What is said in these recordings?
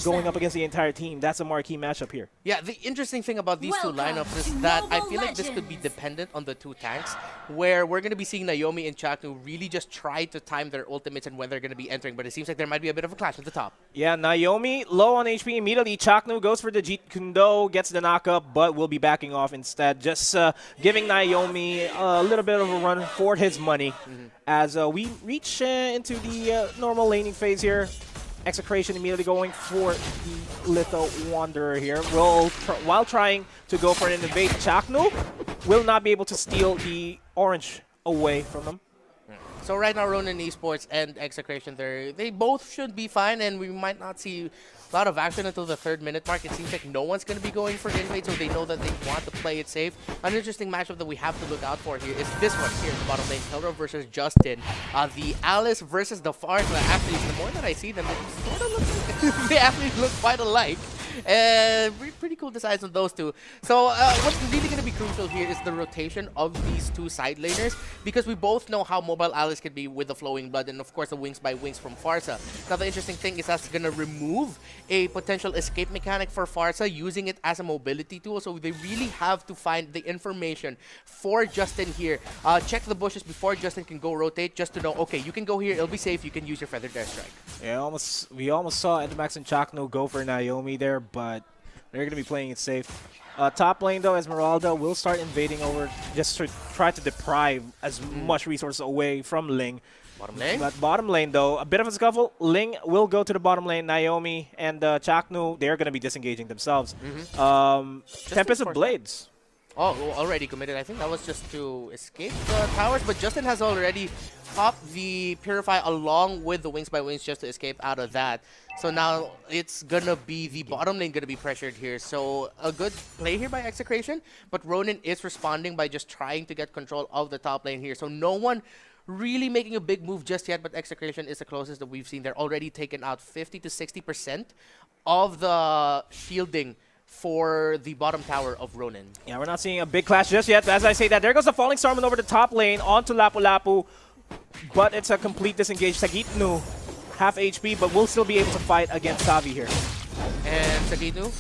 team going up against the entire team. That's a marquee matchup here. Yeah, the interesting thing about these two lineups is that I feel like this could be dependent on the two tanks, where we're going to be seeing Naomi and Chaknu really just try to time their ultimates and when they're going to be entering, but it seems like there might be a bit of a clash at the top. Yeah, Naomi low on HP immediately. Chaknu goes for the Jeet Kundo, gets the knockup, but will be backing off instead. Just giving Naomi a little bit of a run for his money as we reach into the normal laning phase here. EXECRATION immediately going for the Litho Wanderer here. While trying to go for an invade, Chaknu will not be able to steal the orange away from them. So right now, Ronin Esports and EXECRATION, they both should be fine, and we might not see a lot of action until the 3rd minute mark. It seems like no one's going to be going for invade, so they know that they want to play it safe. An interesting matchup that we have to look out for here is this one here in the bottom lane. Kil-LING versus Justin. The Alice versus the Farsa. Actually, the more that I see them, they sort of look like they actually look quite alike. Pretty cool designs on those two. So what's really going to be crucial here is the rotation of these two side laners, because we both know how mobile Alice can be with the Flowing Blood and of course the Wings by Wings from Farsa. Now the interesting thing is that's going to remove a potential escape mechanic for Farsa, using it as a mobility tool. So they really have to find the information for Justin here. Check the bushes before Justin can go rotate, just to know, okay, you can go here, it'll be safe, you can use your Feather Dare Strike. Yeah, we almost saw Edmax and Chaknu go for Naomi there, but they're going to be playing it safe. Top lane, though, Esmeralda will start invading over just to try to deprive as much resources away from Ling. Bottom lane? But bottom lane, though, a bit of a scuffle. Ling will go to the bottom lane. Naomi and Chaknu, they're going to be disengaging themselves. Tempest of Blades. Oh, already committed. I think that was just to escape the towers, but Justin has already popped the Purify along with the Wings by Wings just to escape out of that. So now it's gonna be the bottom lane gonna be pressured here. So a good play here by EXECRATION, but Ronin is responding by just trying to get control of the top lane here. So no one really making a big move just yet, but EXECRATION is the closest that we've seen. They're already taken out 50 to 60% of the shielding for the bottom tower of Ronin. Yeah, we're not seeing a big clash just yet. As I say that, there goes the Falling Starman over the top lane onto Lapu Lapu, but it's a complete disengage. Sagitnu, half HP, but will still be able to fight against Savi here. And Sagitnu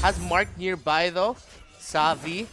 has marked nearby though. Savi.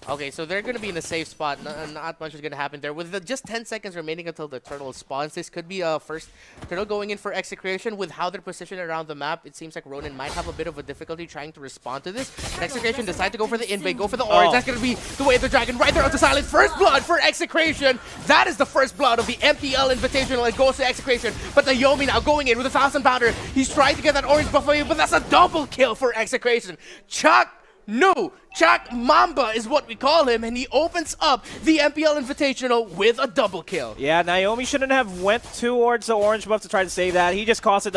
Okay, so they're going to be in a safe spot. Not much is going to happen there. With just 10 seconds remaining until the turtle spawns, this could be a first turtle going in for EXECRATION. With how they're positioned around the map, it seems like Ronin might have a bit of a difficulty trying to respond to this. EXECRATION decide to go for the invade, go for the orange. That's going to be the way of the dragon right there onto silence. First blood for EXECRATION. That is the first blood of the MPL Invitational. It goes to EXECRATION. But Naomi now going in with a 1000-pounder. He's trying to get that orange buff away, but that's a double kill for EXECRATION. Chak Mamba is what we call him, and he opens up the MPL Invitational with a double kill. Yeah, Naomi shouldn't have went towards the orange buff to try to save that. He just cost it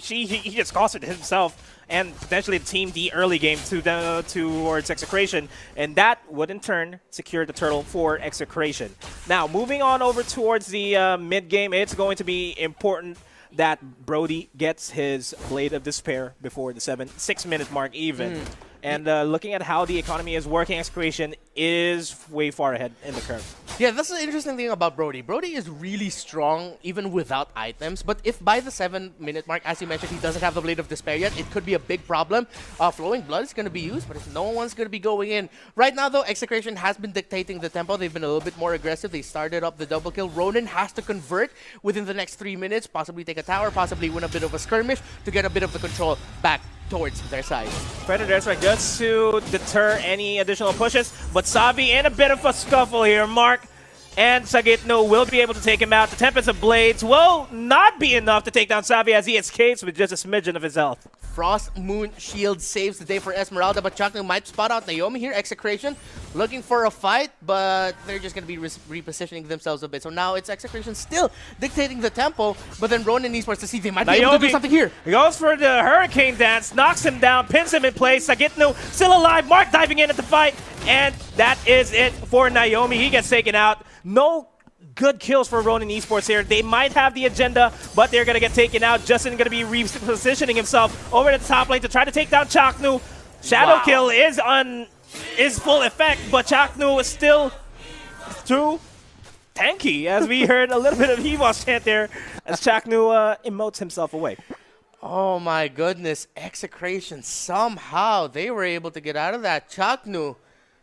he just cost it himself and potentially the team the early game towards EXECRATION, and that would in turn secure the turtle for EXECRATION. Now, moving on over towards the mid game, it's going to be important that Brody gets his Blade of Despair before the 6-minute mark even. And looking at how the economy is working, EXECRATION is way far ahead in the curve. Yeah, that's the interesting thing about Brody. Brody is really strong even without items, but if by the 7-minute mark, as you mentioned, he doesn't have the Blade of Despair yet, it could be a big problem. Flowing Blood is going to be used, but if no one's going to be going in. Right now, though, EXECRATION has been dictating the tempo. They've been a little bit more aggressive. They started up the double kill. Ronin has to convert within the next 3 minutes, possibly take a tower, possibly win a bit of a skirmish to get a bit of the control back towards their side. Predator Strike just to deter any additional pushes, but Savi in a bit of a scuffle here. Mark and Sagitnu will be able to take him out. The Tempest of Blades will not be enough to take down Savi as he escapes with just a smidgen of his health. Frost Moon Shield saves the day for Esmeralda, but Chaknu might spot out Naomi here. EXECRATION looking for a fight, but they're just going to be repositioning themselves a bit. So now it's EXECRATION still dictating the tempo, but then Ronin Esports to see if they might be able to do something here. He goes for the Hurricane Dance, knocks him down, pins him in place. Sagitnu still alive. Mark diving in at the fight, and that is it for Naomi. He gets taken out. No good kills for Ronin Esports here. They might have the agenda, but they're going to get taken out. Justin going to be repositioning himself over to the top lane to try to take down Chaknu. Shadow kill is full effect, but Chaknu is still too tanky, as we heard a little bit of Evo's chant there as Chaknu emotes himself away. Oh my goodness, Execration, somehow they were able to get out of that. Chaknu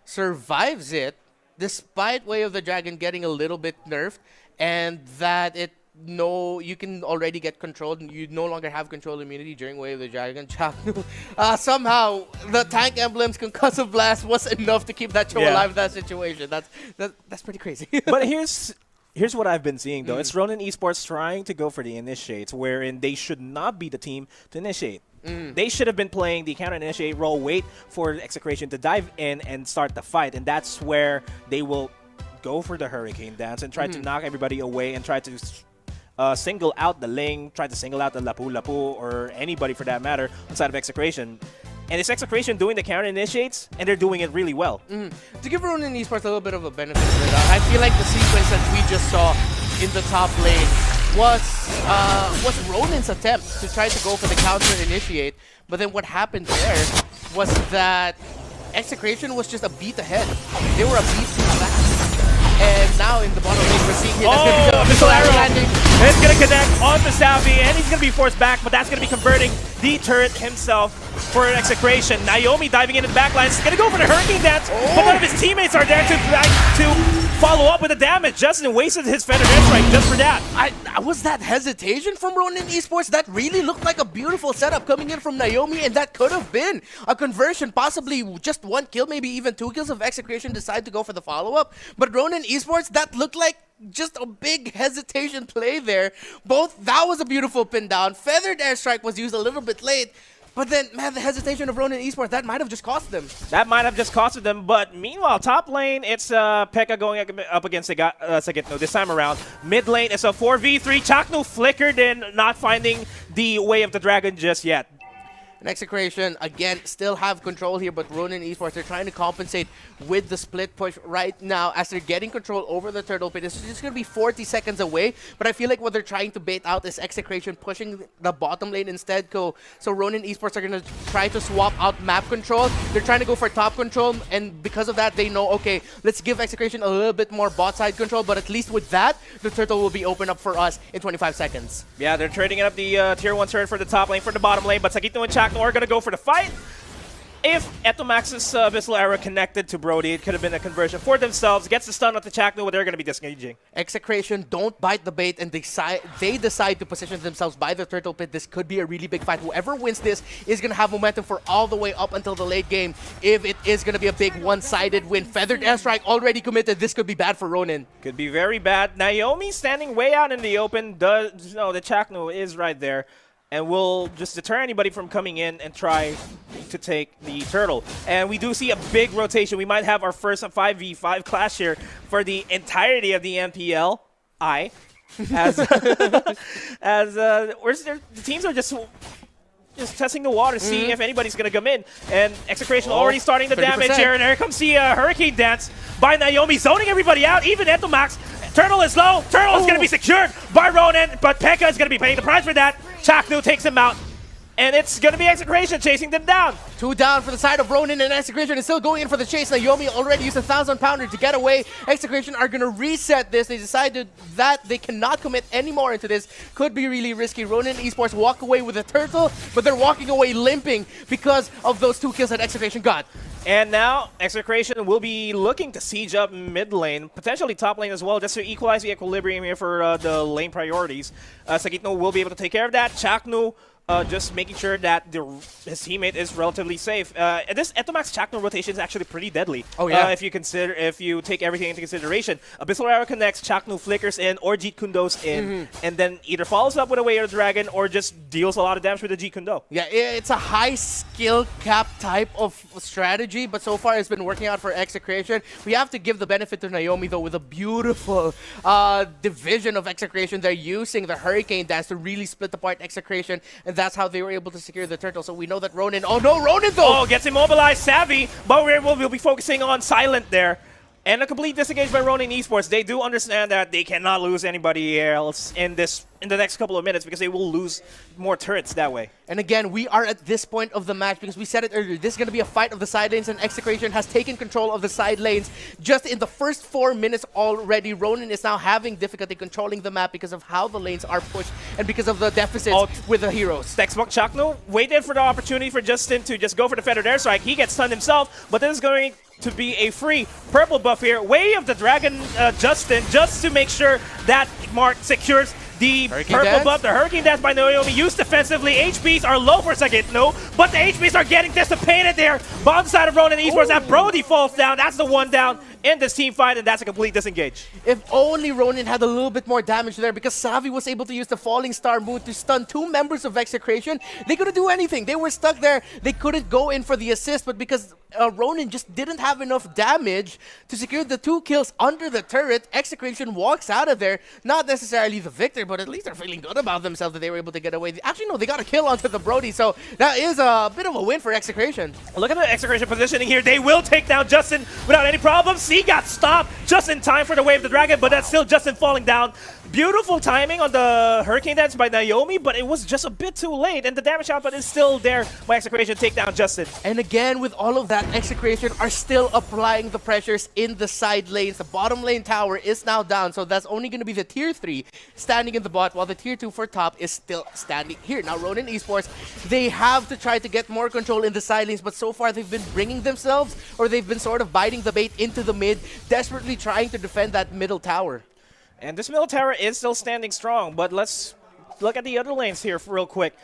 survives it, despite Way of the Dragon getting a little bit nerfed, and that you can already get controlled, and you no longer have control immunity during Way of the Dragon. Chaknu, somehow the tank emblem's concussive blast was enough to keep that Cho alive in that situation. That's pretty crazy. But here's what I've been seeing, though. It's Ronin Esports trying to go for the initiates, wherein they should not be the team to initiate. They should have been playing the counter-initiate role, wait for Execration to dive in and start the fight, and that's where they will go for the Hurricane Dance and try to knock everybody away and try to single out the Ling, try to single out the Lapu Lapu, or anybody for that matter, inside of Execration. And it's Execration doing the counter-initiates, and they're doing it really well. To give Ronin Esports a little bit of a benefit of the doubt, I feel like the sequence that we just saw in the top lane was Ronin's attempt to try to go for the counter-initiate, but then what happened there was that Execration was just a beat ahead. They were a beat too fast. And now in the bottom lane, we're seeing here that's Missile Arrow landing. It's going to connect on the Savvy, and he's going to be forced back, but that's going to be converting the turret himself for an Execration. Naomi diving into the backline. He's going to go for the Hurricane Dance, but none of his teammates are there to follow up with the damage. Justin wasted his Feather Airstrike just for that. Was that hesitation from Ronin Esports? That really looked like a beautiful setup coming in from Naomi, and that could have been a conversion, possibly just 1 kill, maybe even 2 kills if Execration decide to go for the follow-up. But Ronin Esports, that looked like just a big hesitation play there. That was a beautiful pin down. Feathered Airstrike was used a little bit late. But then, man, the hesitation of Ronin Esports, that might have just cost them. That might have just costed them, but meanwhile, top lane, it's Pekka going up against Sagitno this time around. Mid lane, it's a 4v3. Chaknu flickered in, not finding the Way of the Dragon just yet. Execration, again, still have control here, but Ronin Esports, they're trying to compensate with the split push right now as they're getting control over the turtle pit. It's just going to be 40 seconds away, but I feel like what they're trying to bait out is Execration pushing the bottom lane instead. So Ronin Esports are going to try to swap out map control. They're trying to go for top control, and because of that, they know, okay, let's give Execration a little bit more bot side control, but at least with that, the turtle will be open up for us in 25 seconds. Yeah, they're trading up the tier 1 turret for the top lane, for the bottom lane, but Sagitno and Chakno are going to go for the fight. If Etomax's Abyssal Arrow connected to Brody, it could have been a conversion for themselves. Gets the stun off the Chakno, but they're going to be disengaging. Execration don't bite the bait, and they decide to position themselves by the turtle pit. This could be a really big fight. Whoever wins this is going to have momentum for all the way up until the late game. If it is going to be a big one-sided win, Feathered Airstrike already committed. This could be bad for Ronin. Could be very bad. Naomi standing way out in the open. The Chakno is right there, and will just deter anybody from coming in and try to take the turtle. And we do see a big rotation. We might have our first 5v5 clash here for the entirety of the MPL. The teams are just testing the water, see if anybody's going to come in. And Execration already starting the 50%. damage here. And here comes the Hurricane Dance by Naomi, zoning everybody out, even Etomax. Turtle is low. Turtle is going to be secured by Ronin, but Pekka is going to be paying the price for that. Chaknu takes him out, and it's going to be Execration chasing them down. 2 down for the side of Ronin, and Execration is still going in for the chase. Naomi already used a 1,000-pounder to get away. Execration are going to reset this. They decided that they cannot commit any more into this. Could be really risky. Ronin Esports walk away with a turtle, but they're walking away limping because of those 2 kills that Execration got. And now Execration will be looking to siege up mid lane, potentially top lane as well, just to equalize the equilibrium here for the lane priorities. Sagitno will be able to take care of that. Chaknu just making sure that his teammate is relatively safe. This Etomax Chakno rotation is actually pretty deadly. Oh yeah. If you take everything into consideration. Abyssal Arrow connects, Chakno flickers in, or Jeet Kundo's in, and then either follows up with a Way of the Dragon or just deals a lot of damage with the Jeet Kundo. Yeah, it's a high skill cap type of strategy, but so far it's been working out for Execration. We have to give the benefit to Naomi though, with a beautiful division of Execration. They're using the Hurricane Dance to really split apart Execration, and that's how they were able to secure the turtle. So we know that Ronin... Oh no, Ronin though! Oh, gets immobilized, Savvy, but we'll be focusing on Silent there. And a complete disengage by Ronin Esports. They do understand that they cannot lose anybody else in the next couple of minutes because they will lose more turrets that way. And again, we are at this point of the match because we said it earlier. This is going to be a fight of the side lanes, and EXECRATION has taken control of the side lanes just in the first 4 minutes already. Ronin is now having difficulty controlling the map because of how the lanes are pushed and because of the deficits with the heroes. Textbook Chakno waited for the opportunity for Justin to just go for the feathered airstrike. He gets stunned himself, but this is going to be a free purple buff here. Way of the Dragon Justin, just to make sure that Mark secures the purple buff. The Hurricane Dance by Naomi used defensively. HPs are low for a second, but the HPs are getting dissipated there. Bottom side of Ronin Esports, that Brody falls down. That's the one down in this team fight, and that's a complete disengage. If only Ronin had a little bit more damage there, because Savi was able to use the Falling Star moon to stun 2 members of EXECRATION. They couldn't do anything. They were stuck there. They couldn't go in for the assist, but because Ronin just didn't have enough damage to secure the 2 kills under the turret, EXECRATION walks out of there. Not necessarily the victor, but at least they're feeling good about themselves that they were able to get away. Actually, no, they got a kill onto the Brody, so that is a bit of a win for EXECRATION. Look at the EXECRATION positioning here. They will take down Justin without any problems. He got stopped just in time for the Wave of the Dragon, but that's still Justin falling down. Beautiful timing on the Hurricane Dance by Naomi, but it was just a bit too late, and the damage output is still there by EXECRATION. Take down Justin. And again, with all of that, EXECRATION are still applying the pressures in the side lanes. The bottom lane tower is now down, so that's only going to be the tier 3 standing in the bot, while the tier 2 for top is still standing here. Now, Ronin Esports, they have to try to get more control in the side lanes, but so far they've been bringing themselves, or they've been sort of biting the bait into the mid, desperately trying to defend that middle tower. And this middle tower is still standing strong, but let's look at the other lanes here real quick.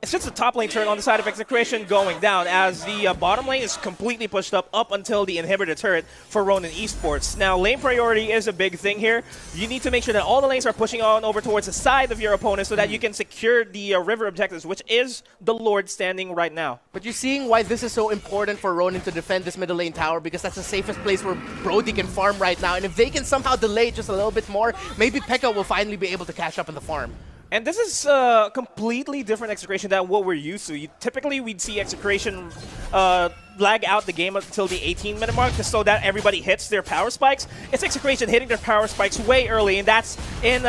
It's just the top lane turret on the side of EXECRATION going down, as the bottom lane is completely pushed up until the inhibitor turret for Ronin Esports. Now, lane priority is a big thing here. You need to make sure that all the lanes are pushing on over towards the side of your opponent so that you can secure the river objectives, which is the Lord standing right now. But you're seeing why this is so important for Ronin to defend this middle lane tower, because that's the safest place where Brody can farm right now. And if they can somehow delay it just a little bit more, maybe Pekka will finally be able to catch up in the farm. And this is a completely different EXECRATION than what we're used to. Typically, we'd see EXECRATION lag out the game until the 18-minute mark just so that everybody hits their power spikes. It's EXECRATION hitting their power spikes way early, and that's in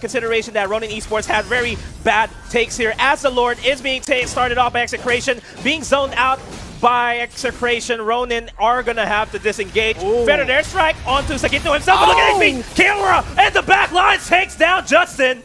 consideration that Ronin Esports had very bad takes here. As the Lord is being started off by EXECRATION, being zoned out by EXECRATION, Ronin are gonna have to disengage. Feathered airstrike onto Sagito himself, but look at HP! Kil-LING in the back line takes down Justin.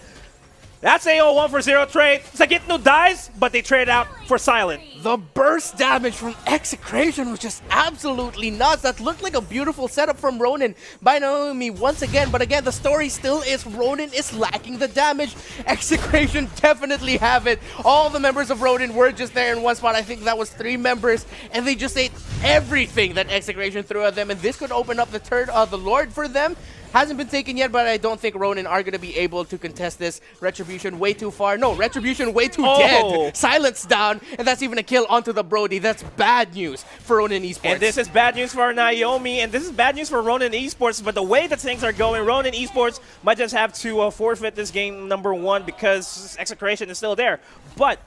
That's a 1 for 0 trade. Sagitno dies, but they trade out for Silent. The burst damage from EXECRATION was just absolutely nuts. That looked like a beautiful setup from Ronin by Naomi once again. But again, the story still is Ronin is lacking the damage. EXECRATION definitely have it. All the members of Ronin were just there in one spot. I think that was 3 members. And they just ate everything that EXECRATION threw at them. And this could open up the turn of the Lord for them. Hasn't been taken yet, but I don't think Ronin are going to be able to contest this. Retribution way too far. No, Retribution way too dead. Silence down, and that's even a kill onto the Brody. That's bad news for Ronin Esports. And this is bad news for Naomi, and this is bad news for Ronin Esports, but the way that things are going, Ronin Esports might just have to forfeit this game #1 because EXECRATION is still there. But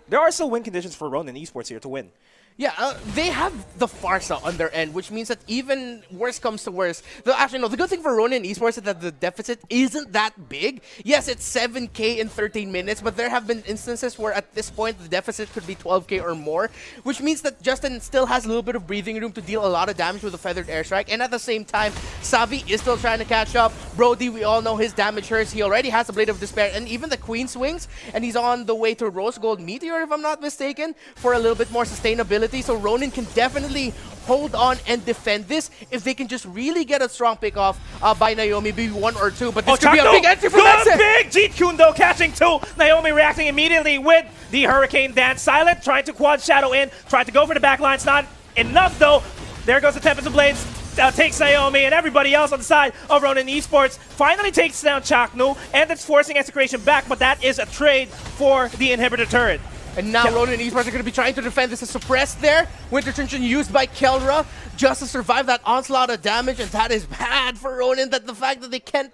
there are still win conditions for Ronin Esports here to win. Yeah, they have the Farsa on their end, which means that even worse comes to worse. Actually, no, the good thing for Ronin Esports is that the deficit isn't that big. Yes, it's 7K in 13 minutes, but there have been instances where at this point the deficit could be 12K or more, which means that Justin still has a little bit of breathing room to deal a lot of damage with a feathered airstrike. And at the same time, Savi is still trying to catch up. Brody, we all know his damage hurts. He already has a Blade of Despair and even the Queen swings, and he's on the way to Rose Gold Meteor, if I'm not mistaken, for a little bit more sustainability. So Ronin can definitely hold on and defend this if they can just really get a strong pick off by Naomi, maybe 1 or 2. But this could be a big entry for Good big! Jeet Kundo catching 2. Naomi reacting immediately with the Hurricane Dance. Silent trying to quad shadow in, trying to go for the backline. It's not enough though. There goes the Tempest of Blades. Takes Naomi, and everybody else on the side of Ronin Esports finally takes down Chaknu, and it's forcing EXECRATION back, but that is a trade for the inhibitor turret. And now Ronin Esports are going to be trying to defend. This is suppressed there. Winter Tension used by Kelra just to survive that onslaught of damage, and that is bad for Ronin. That the fact that they can't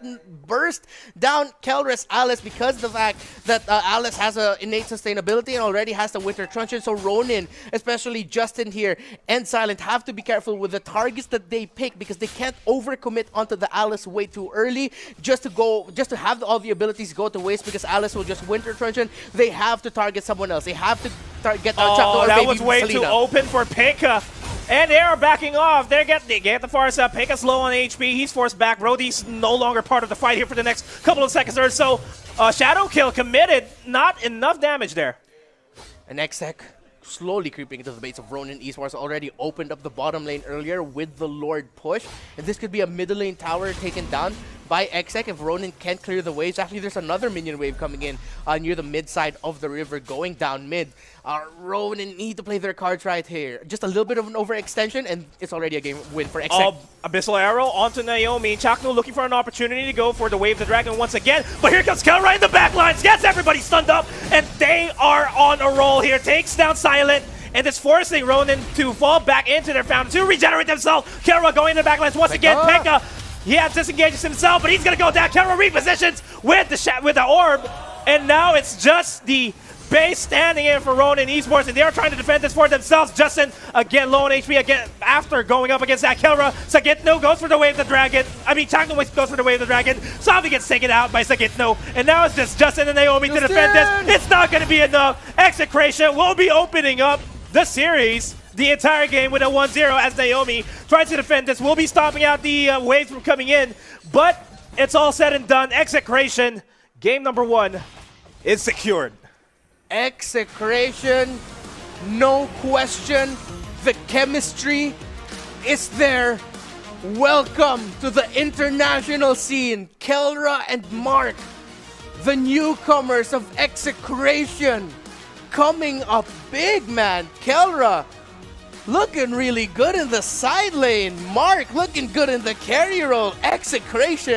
burst down Kelra's Alice because of the fact that Alice has an innate sustainability and already has the Winter Truncheon. So Ronin, especially Justin here and Silent, have to be careful with the targets that they pick because they can't overcommit onto the Alice way too early just to have all the abilities go to waste because Alice will just Winter Truncheon. They have to target someone else. They have to get oh, that was way too open for Pekka. And they are backing off. They get the force up. Pekka's low on HP. He's forced back. Rodi's no longer part of the fight here for the next couple of seconds or so. Shadow kill committed. Not enough damage there. An Exec slowly creeping into the base of Ronin Esports. Already opened up the bottom lane earlier with the Lord push. And this could be a middle lane tower taken down by Exec if Ronin can't clear the waves. Actually, there's another minion wave coming in near the mid side of the river going down mid. Ronin need to play their cards right here. Just a little bit of an overextension and it's already a game win for Exec. Abyssal Arrow onto Naomi. Chakno looking for an opportunity to go for the Wave the Dragon once again. But here comes Kel right in the back lines. Gets everybody stunned up and they are on a roll here. Takes down Silent. And it's forcing Ronin to fall back into their fountain to regenerate themselves. Kelra going into the backlines once again. Pekka, he has disengages himself, but he's gonna go down. Kelra repositions with the orb, and now it's just the base standing in for Ronin Esports, and they are trying to defend this for themselves. Justin again low on HP again after going up against that Kelra. Sagitno goes for the Wave the Dragon. I mean, Chakno goes for the Wave the Dragon. Savi gets taken out by Sagitno, and now it's just Justin and Naomi to defend this. It's not gonna be enough. Execration will be opening up the series, the entire game with a 1-0 as Naomi tries to defend this. We'll be stopping out the waves from coming in, but it's all said and done. Execration, game number 1 is secured. Execration, no question. The chemistry is there. Welcome to the international scene. Kelra and Mark, the newcomers of Execration, coming up big, man. Kelra looking really good in the side lane. Mark looking good in the carry role. Execration